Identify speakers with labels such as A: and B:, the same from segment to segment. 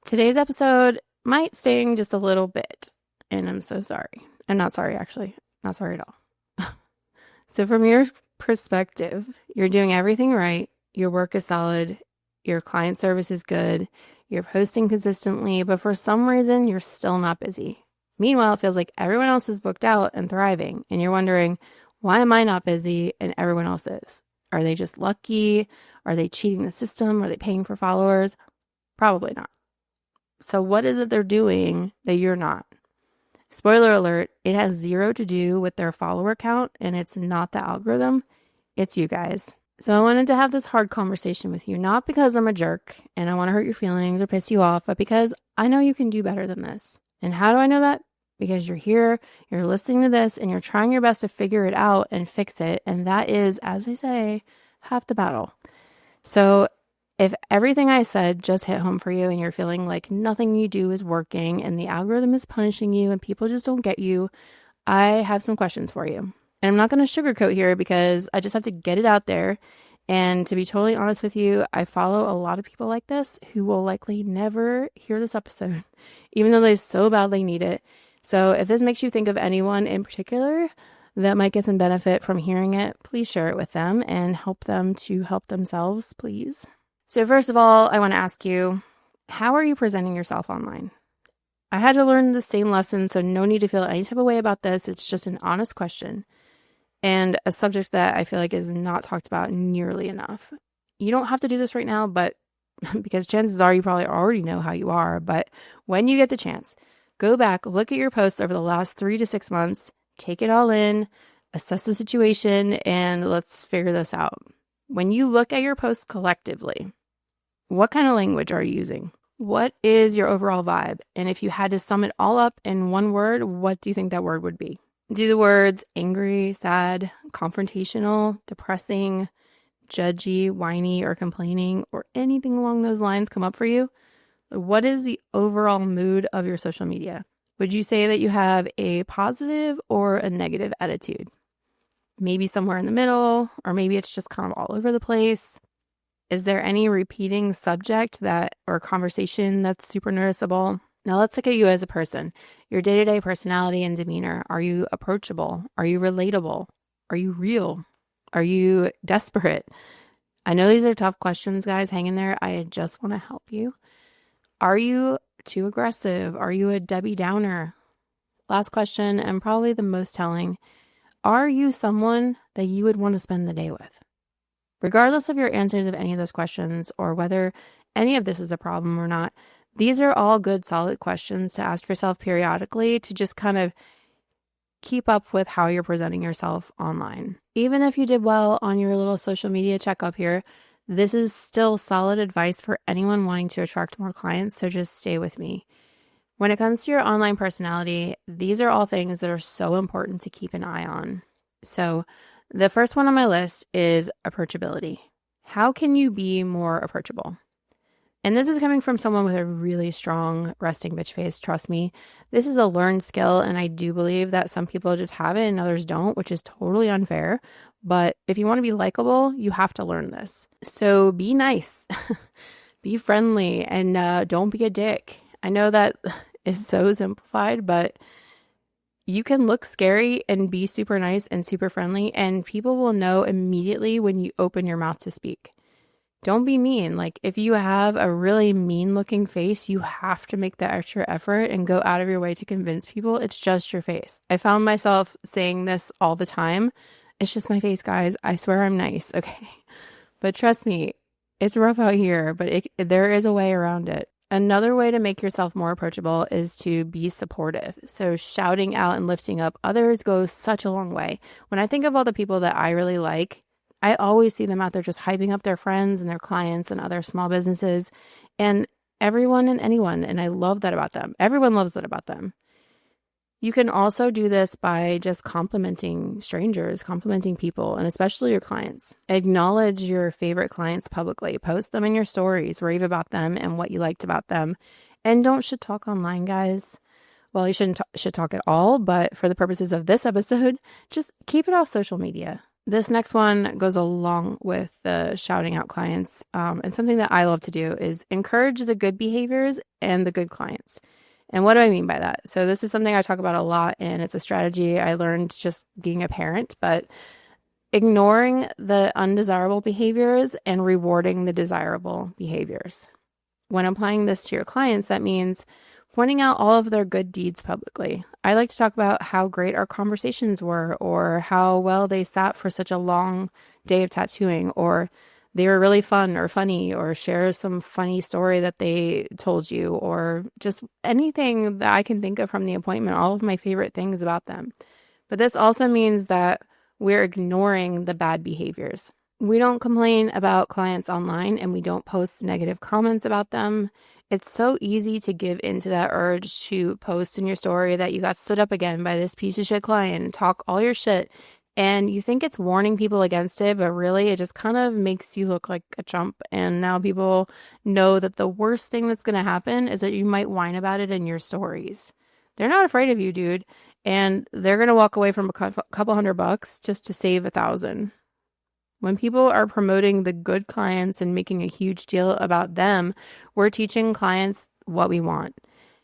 A: Today's episode might sting just a little bit, and I'm so sorry. I'm not sorry, actually. Not sorry at all. So from your perspective, you're doing everything right. Your work is solid. Your client service is good. You're posting consistently, but for some reason, you're still not busy. Meanwhile, it feels like everyone else is booked out and thriving, and you're wondering, why am I not busy and everyone else is? Are they just lucky? Are they cheating the system? Are they paying for followers? Probably not. So what is it they're doing that you're not? Spoiler alert, it has zero to do with their follower count, and it's not the algorithm. It's you guys. So I wanted to have this hard conversation with you, not because I'm a jerk and I want to hurt your feelings or piss you off, but because I know you can do better than this. And how do I know that? Because you're here, you're listening to this, and you're trying your best to figure it out and fix it. And that is, as I say, half the battle. So if everything I said just hit home for you and you're feeling like nothing you do is working and the algorithm is punishing you and people just don't get you, I have some questions for you. And I'm not going to sugarcoat here because I just have to get it out there. And to be totally honest with you, I follow a lot of people like this who will likely never hear this episode, even though they so badly need it. So if this makes you think of anyone in particular that might get some benefit from hearing it, please share it with them and help them to help themselves, please. So first of all, I want to ask you, how are you presenting yourself online? I had to learn the same lesson, so no need to feel any type of way about this. It's just an honest question and a subject that I feel like is not talked about nearly enough. You don't have to do this right now, but because chances are you probably already know how you are, but when you get the chance, go back, look at your posts over the last 3 to 6 months, take it all in, assess the situation, and let's figure this out. When you look at your posts collectively, what kind of language are you using? What is your overall vibe? And if you had to sum it all up in one word, what do you think that word would be? Do the words angry, sad, confrontational, depressing, judgy, whiny, or complaining, or anything along those lines come up for you? What is the overall mood of your social media? Would you say that you have a positive or a negative attitude? Maybe somewhere in the middle, or maybe it's just kind of all over the place. Is there any repeating subject or conversation that's super noticeable? Now let's look at you as a person, your day-to-day personality and demeanor. Are you approachable? Are you relatable? Are you real? Are you desperate? I know these are tough questions, guys. Hang in there. I just want to help you. Are you too aggressive? Are you a Debbie Downer? Last question, and probably the most telling. Are you someone that you would want to spend the day with? Regardless of your answers of any of those questions or whether any of this is a problem or not, these are all good, solid questions to ask yourself periodically to just kind of keep up with how you're presenting yourself online. Even if you did well on your little social media checkup here, this is still solid advice for anyone wanting to attract more clients, so just stay with me. When it comes to your online personality, these are all things that are so important to keep an eye on. So the first one on my list is approachability. How can you be more approachable? And this is coming from someone with a really strong resting bitch face. Trust me, this is a learned skill, and I do believe that some people just have it and others don't, which is totally unfair. But if you want to be likable, you have to learn this. So be nice, be friendly, and don't be a dick. I know that is so simplified, but you can look scary and be super nice and super friendly, and people will know immediately when you open your mouth to speak. Don't be mean. Like, if you have a really mean looking face, you have to make the extra effort and go out of your way to convince people it's just your face. I found myself saying this all the time. It's just my face, guys. I swear I'm nice. Okay. But trust me, it's rough out here, but there is a way around it. Another way to make yourself more approachable is to be supportive. So shouting out and lifting up others goes such a long way. When I think of all the people that I really like, I always see them out there just hyping up their friends and their clients and other small businesses and everyone and anyone. And I love that about them. Everyone loves that about them. You can also do this by just complimenting strangers, complimenting people, and especially your clients. Acknowledge your favorite clients publicly. Post them in your stories, rave about them and what you liked about them. And don't shit talk online, guys. Well, you shouldn't shit talk at all, but for the purposes of this episode, just keep it off social media. This next one goes along with the shouting out clients. And something that I love to do is encourage the good behaviors and the good clients. And what do I mean by that? So this is something I talk about a lot, and it's a strategy I learned just being a parent, but ignoring the undesirable behaviors and rewarding the desirable behaviors. When applying this to your clients, that means pointing out all of their good deeds publicly. I like to talk about how great our conversations were, or how well they sat for such a long day of tattooing, or they were really fun or funny, or share some funny story that they told you, or just anything that I can think of from the appointment, all of my favorite things about them. But this also means that we're ignoring the bad behaviors. We don't complain about clients online, and we don't post negative comments about them. It's so easy to give into that urge to post in your story that you got stood up again by this piece of shit client and talk all your shit. And you think it's warning people against it, but really it just kind of makes you look like a chump. And now people know that the worst thing that's going to happen is that you might whine about it in your stories. They're not afraid of you, dude. And they're going to walk away from a couple $100 just to save 1,000. When people are promoting the good clients and making a huge deal about them, we're teaching clients what we want.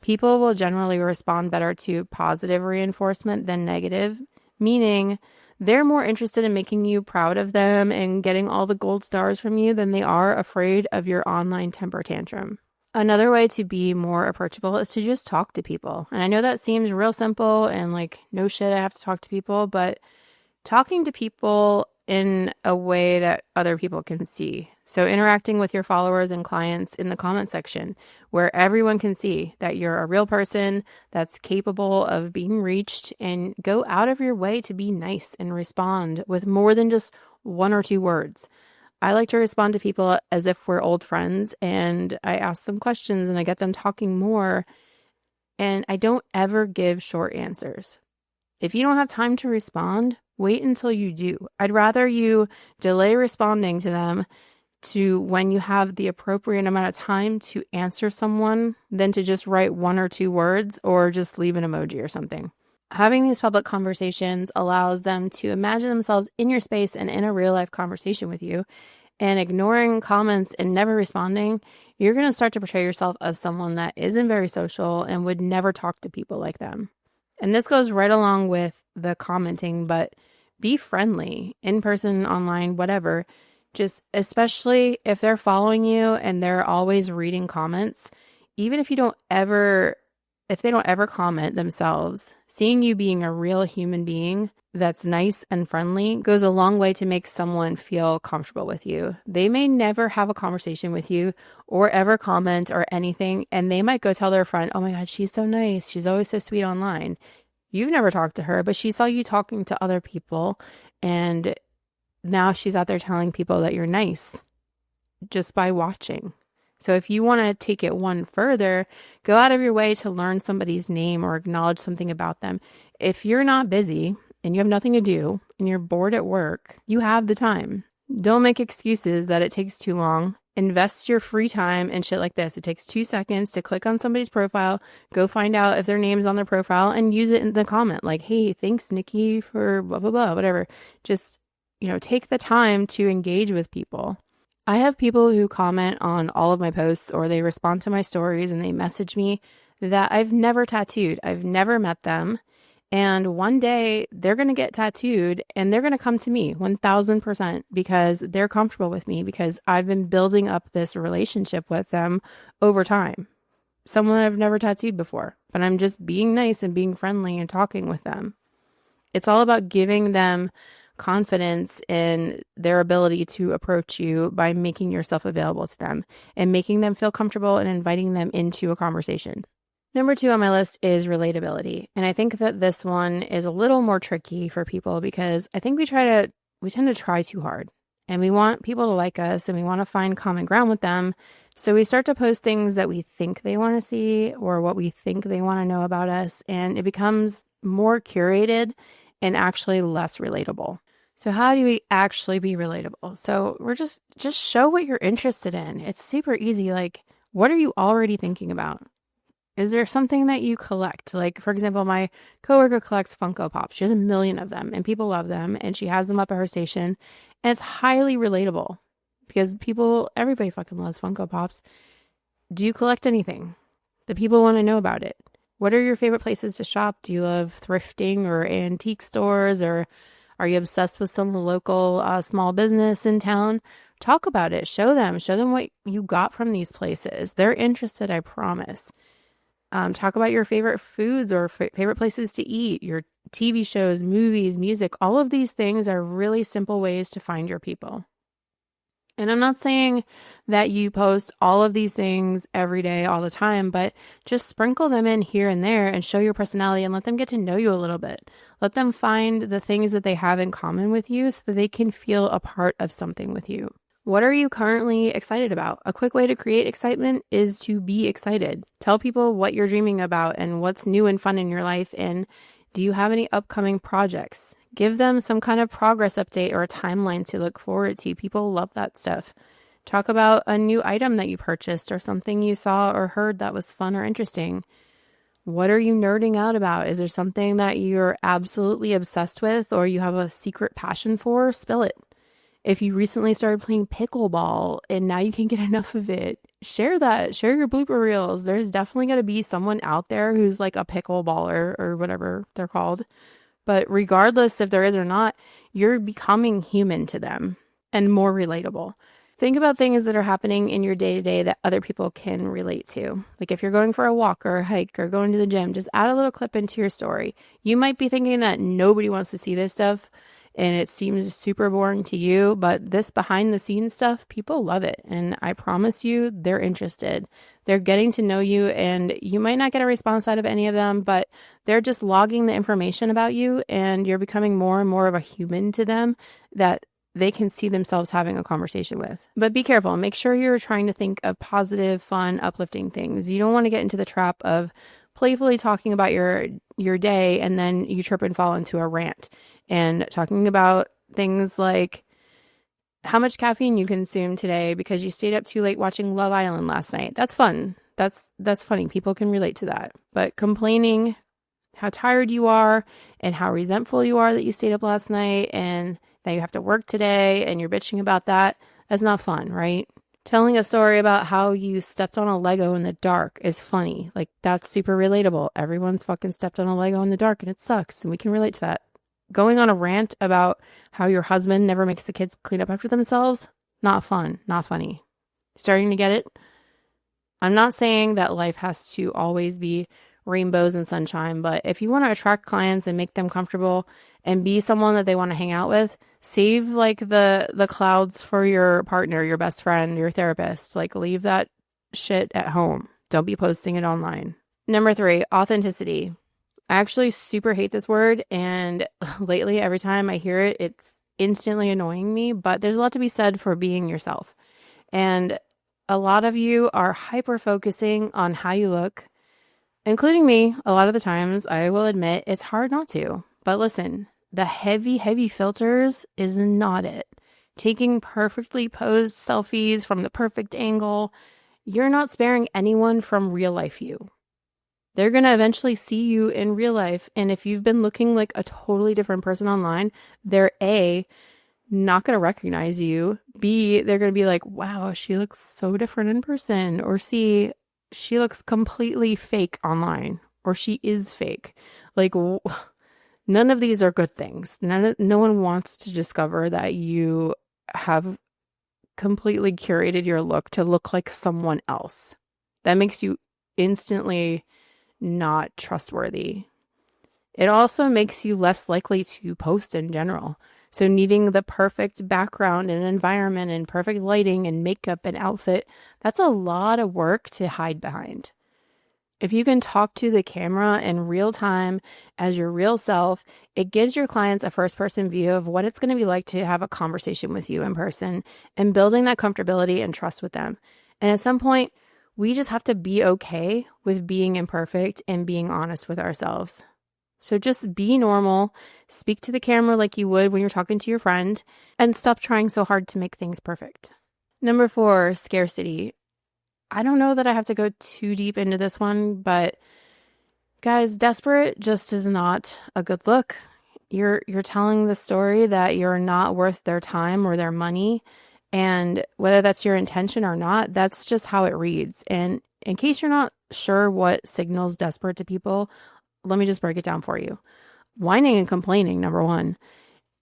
A: People will generally respond better to positive reinforcement than negative, meaning they're more interested in making you proud of them and getting all the gold stars from you than they are afraid of your online temper tantrum. Another way to be more approachable is to just talk to people. And I know that seems real simple and like, no shit, I have to talk to people, but talking to people in a way that other people can see. So interacting with your followers and clients in the comment section, where everyone can see that you're a real person that's capable of being reached, and go out of your way to be nice and respond with more than just 1 or 2 words. I like to respond to people as if we're old friends, and I ask them questions and I get them talking more, and I don't ever give short answers. If you don't have time to respond, wait until you do. I'd rather you delay responding to them to when you have the appropriate amount of time to answer someone than to just write 1 or 2 words or just leave an emoji or something. Having these public conversations allows them to imagine themselves in your space and in a real life conversation with you. And ignoring comments and never responding, you're going to start to portray yourself as someone that isn't very social and would never talk to people like them. And this goes right along with the commenting, but be friendly, in person, online, whatever. Just especially if they're following you and they're always reading comments, even if they don't ever comment themselves, seeing you being a real human being that's nice and friendly goes a long way to make someone feel comfortable with you. They may never have a conversation with you or ever comment or anything, and they might go tell their friend, oh my God, she's so nice. She's always so sweet online. You've never talked to her, but she saw you talking to other people, and now she's out there telling people that you're nice just by watching. So if you want to take it one further, go out of your way to learn somebody's name or acknowledge something about them. If you're not busy and you have nothing to do and you're bored at work, you have the time. Don't make excuses that it takes too long. Invest your free time in shit like this. It takes 2 seconds to click on somebody's profile, go find out if their name's on their profile, and use it in the comment. Like, hey, thanks, Nikki, for blah, blah, blah, whatever. Just, take the time to engage with people. I have people who comment on all of my posts, or they respond to my stories and they message me that I've never tattooed. I've never met them. And one day they're going to get tattooed and they're going to come to me 1000% because they're comfortable with me, because I've been building up this relationship with them over time. Someone I've never tattooed before, but I'm just being nice and being friendly and talking with them. It's all about giving them confidence in their ability to approach you by making yourself available to them and making them feel comfortable and inviting them into a conversation. Number 2 on my list is relatability. And I think that this one is a little more tricky for people because I think we tend to try too hard, and we want people to like us and we want to find common ground with them. So we start to post things that we think they want to see or what we think they want to know about us. And it becomes more curated and actually less relatable. So how do we actually be relatable? So we're just show what you're interested in. It's super easy. Like, what are you already thinking about? Is there something that you collect? Like, for example, my coworker collects Funko Pops. She has a million of them and people love them, and she has them up at her station, and it's highly relatable because everybody fucking loves Funko Pops. Do you collect anything? The people want to know about it. What are your favorite places to shop? Do you love thrifting or antique stores, or are you obsessed with some local small business in town? Talk about it. Show them what you got from these places. They're interested, I promise. Talk about your favorite foods or favorite places to eat, your TV shows, movies, music. All of these things are really simple ways to find your people. And I'm not saying that you post all of these things every day, all the time, but just sprinkle them in here and there and show your personality and let them get to know you a little bit. Let them find the things that they have in common with you so that they can feel a part of something with you. What are you currently excited about? A quick way to create excitement is to be excited. Tell people what you're dreaming about and what's new and fun in your life. And do you have any upcoming projects? Give them some kind of progress update or a timeline to look forward to. People love that stuff. Talk about a new item that you purchased or something you saw or heard that was fun or interesting. What are you nerding out about? Is there something that you're absolutely obsessed with or you have a secret passion for? Spill it. If you recently started playing pickleball and now you can't get enough of it, share that. Share your blooper reels. There's definitely going to be someone out there who's like a pickleballer or whatever they're called. But regardless if there is or not, you're becoming human to them and more relatable. Think about things that are happening in your day-to-day that other people can relate to. Like if you're going for a walk or a hike or going to the gym, just add a little clip into your story. You might be thinking that nobody wants to see this stuff and it seems super boring to you, but this behind the scenes stuff, people love it. And I promise you, they're interested. They're getting to know you, and you might not get a response out of any of them, but they're just logging the information about you, and you're becoming more and more of a human to them that they can see themselves having a conversation with. But be careful. Make sure you're trying to think of positive, fun, uplifting things. You don't want to get into the trap of playfully talking about your day and then you trip and fall into a rant and talking about things like how much caffeine you consumed today because you stayed up too late watching Love Island last night. That's fun. That's funny. People can relate to that. But complaining how tired you are and how resentful you are that you stayed up last night and that you have to work today and you're bitching about that, that's not fun, right? Telling a story about how you stepped on a Lego in the dark is funny. Like, that's super relatable. Everyone's fucking stepped on a Lego in the dark and it sucks, and we can relate to that. Going on a rant about how your husband never makes the kids clean up after themselves, not fun, not funny. Starting to get it? I'm not saying that life has to always be rainbows and sunshine, but if you want to attract clients and make them comfortable and be someone that they want to hang out with, save like the clouds for your partner, your best friend, your therapist. Like, leave that shit at home. Don't be posting it online. Number 3, authenticity. I actually super hate this word, and lately every time I hear it, it's instantly annoying me, but there's a lot to be said for being yourself. And a lot of you are hyper focusing on how you look, including me. A lot of the times, I will admit, it's hard not to. But listen, the heavy filters is not it. Taking perfectly posed selfies from the perfect angle, you're not sparing anyone from real life you. They're going to eventually see you in real life. And if you've been looking like a totally different person online, they're A, not going to recognize you. B, they're going to be like, wow, she looks so different in person. Or C, she looks completely fake online. Or she is fake. Like, none of these are good things. No one wants to discover that you have completely curated your look to look like someone else. That makes you instantly not trustworthy. It also makes you less likely to post in general. So needing the perfect background and environment and perfect lighting and makeup and outfit, that's a lot of work to hide behind. If you can talk to the camera in real time as your real self, it gives your clients a first-person view of what it's going to be like to have a conversation with you in person and building that comfortability and trust with them. And at some point, we just have to be okay with being imperfect and being honest with ourselves. So just be normal, speak to the camera like you would when you're talking to your friend, and stop trying so hard to make things perfect. Number 4, scarcity. I don't know that I have to go too deep into this one, but guys, desperate just is not a good look. You're telling the story that you're not worth their time or their money, and whether that's your intention or not, that's just how it reads. And in case you're not sure what signals desperate to people, let me just break it down for you. Whining and complaining, number one.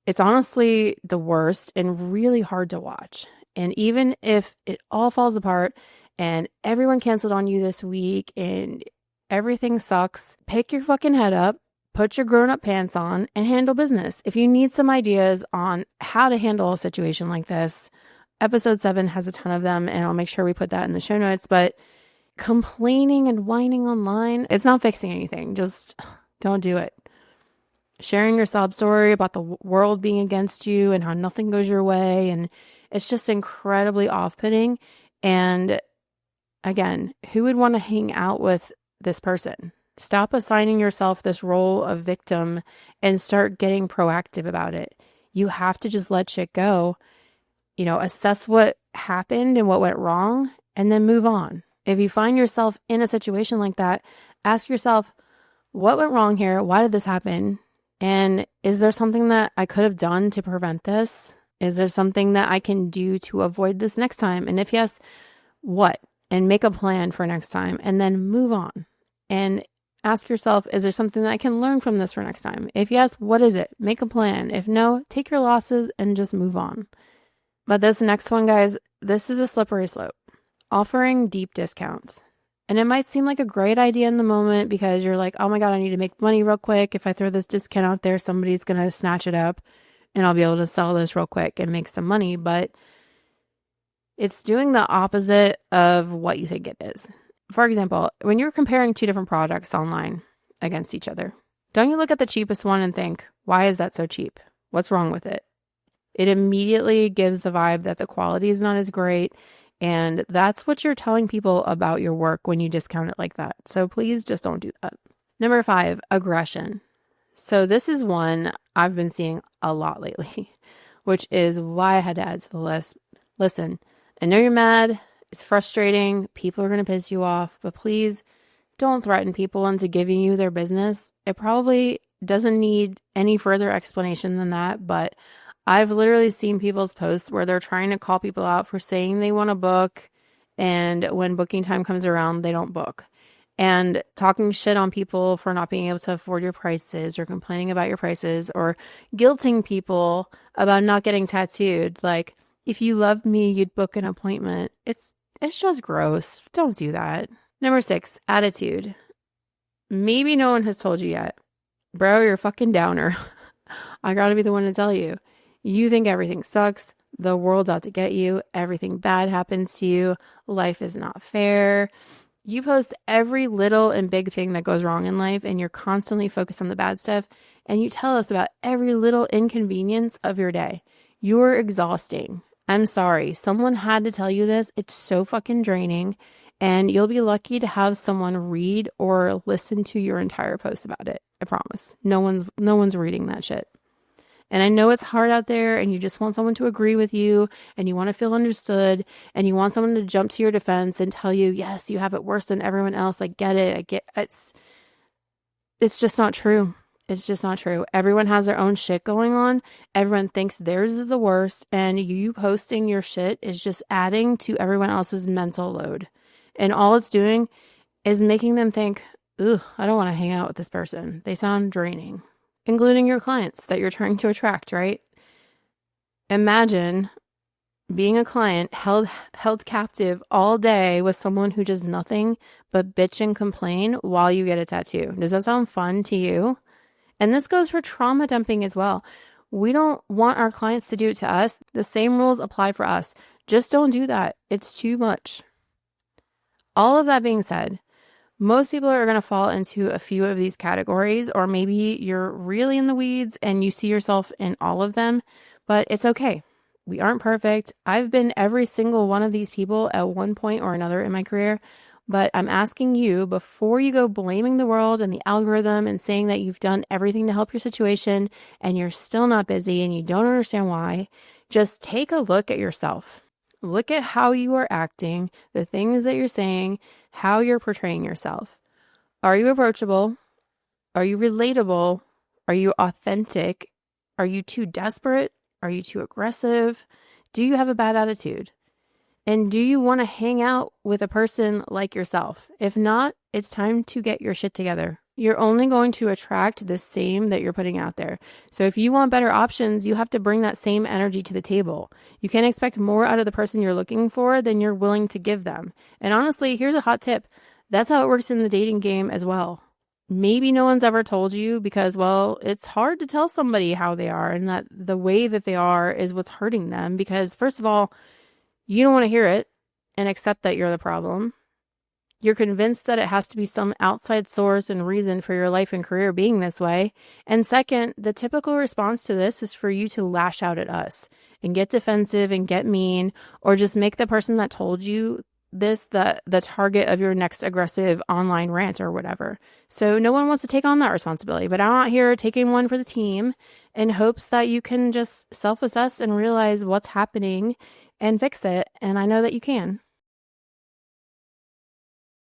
A: It's honestly the worst and really hard to watch. And even if it all falls apart and everyone canceled on you this week and everything sucks, pick your fucking head up, put your grown-up pants on, and handle business. If you need some ideas on how to handle a situation like this, episode 7 has a ton of them, and I'll make sure we put that in the show notes. But complaining and whining online, it's not fixing anything. Just don't do it. Sharing your sob story about the world being against you and how nothing goes your way, and it's just incredibly off-putting. And again, who would want to hang out with this person? Stop assigning yourself this role of victim and start getting proactive about it. You have to just let shit go, assess what happened and what went wrong, and then move on. If you find yourself in a situation like that, ask yourself, what went wrong here? Why did this happen? And is there something that I could have done to prevent this? Is there something that I can do to avoid this next time? And if yes, what? And make a plan for next time and then move on. And ask yourself, is there something that I can learn from this for next time? If yes, what is it? Make a plan. If no, take your losses and just move on. But this next one, guys, this is a slippery slope. Offering deep discounts. And it might seem like a great idea in the moment because you're like, oh my God, I need to make money real quick. If I throw this discount out there, somebody's going to snatch it up and I'll be able to sell this real quick and make some money. But it's doing the opposite of what you think it is. For example, when you're comparing 2 different products online against each other, don't you look at the cheapest one and think, why is that so cheap? What's wrong with it? It immediately gives the vibe that the quality is not as great. And that's what you're telling people about your work when you discount it like that. So please just don't do that. Number 5, aggression. So this is one I've been seeing a lot lately, which is why I had to add to the list. Listen, I know you're mad. It's frustrating. People are going to piss you off, but please don't threaten people into giving you their business. It probably doesn't need any further explanation than that, but I've literally seen people's posts where they're trying to call people out for saying they want to book, and when booking time comes around, they don't book. And talking shit on people for not being able to afford your prices, or complaining about your prices, or guilting people about not getting tattooed. Like, if you loved me, you'd book an appointment. It's just gross. Don't do that. Number 6, attitude. Maybe no one has told you yet. Bro, you're a fucking downer. I gotta be the one to tell you. You think everything sucks, the world's out to get you, everything bad happens to you, life is not fair. You post every little and big thing that goes wrong in life, and you're constantly focused on the bad stuff, and you tell us about every little inconvenience of your day. You're exhausting. I'm sorry. Someone had to tell you this. It's so fucking draining, and you'll be lucky to have someone read or listen to your entire post about it. I promise. No one's reading that shit. And I know it's hard out there, and you just want someone to agree with you, and you want to feel understood, and you want someone to jump to your defense and tell you, yes, you have it worse than everyone else. I get it. It's just not true. It's just not true. Everyone has their own shit going on. Everyone thinks theirs is the worst, and you posting your shit is just adding to everyone else's mental load. And all it's doing is making them think, ugh, I don't want to hang out with this person. They sound draining. Including your clients that you're trying to attract, right? Imagine being a client held captive all day with someone who does nothing but bitch and complain while you get a tattoo. Does that sound fun to you? And this goes for trauma dumping as well. We don't want our clients to do it to us. The same rules apply for us. Just don't do that. It's too much. All of that being said, most people are going to fall into a few of these categories, or maybe you're really in the weeds and you see yourself in all of them, but it's okay. We aren't perfect. I've been every single one of these people at one point or another in my career, but I'm asking you, before you go blaming the world and the algorithm and saying that you've done everything to help your situation and you're still not busy and you don't understand why, just take a look at yourself. Look at how you are acting, the things that you're saying, how you're portraying yourself. Are you approachable? Are you relatable? Are you authentic? Are you too desperate? Are you too aggressive? Do you have a bad attitude? And do you want to hang out with a person like yourself? If not, it's time to get your shit together. You're only going to attract the same that you're putting out there. So if you want better options, you have to bring that same energy to the table. You can't expect more out of the person you're looking for than you're willing to give them. And honestly, here's a hot tip. That's how it works in the dating game as well. Maybe no one's ever told you because, well, it's hard to tell somebody how they are and that the way that they are is what's hurting them because, first of all, you don't want to hear it and accept that you're the problem. You're convinced that it has to be some outside source and reason for your life and career being this way. And second, the typical response to this is for you to lash out at us and get defensive and get mean, or just make the person that told you this the target of your next aggressive online rant or whatever. So no one wants to take on that responsibility, but I'm out here taking one for the team in hopes that you can just self-assess and realize what's happening and fix it. And I know that you can.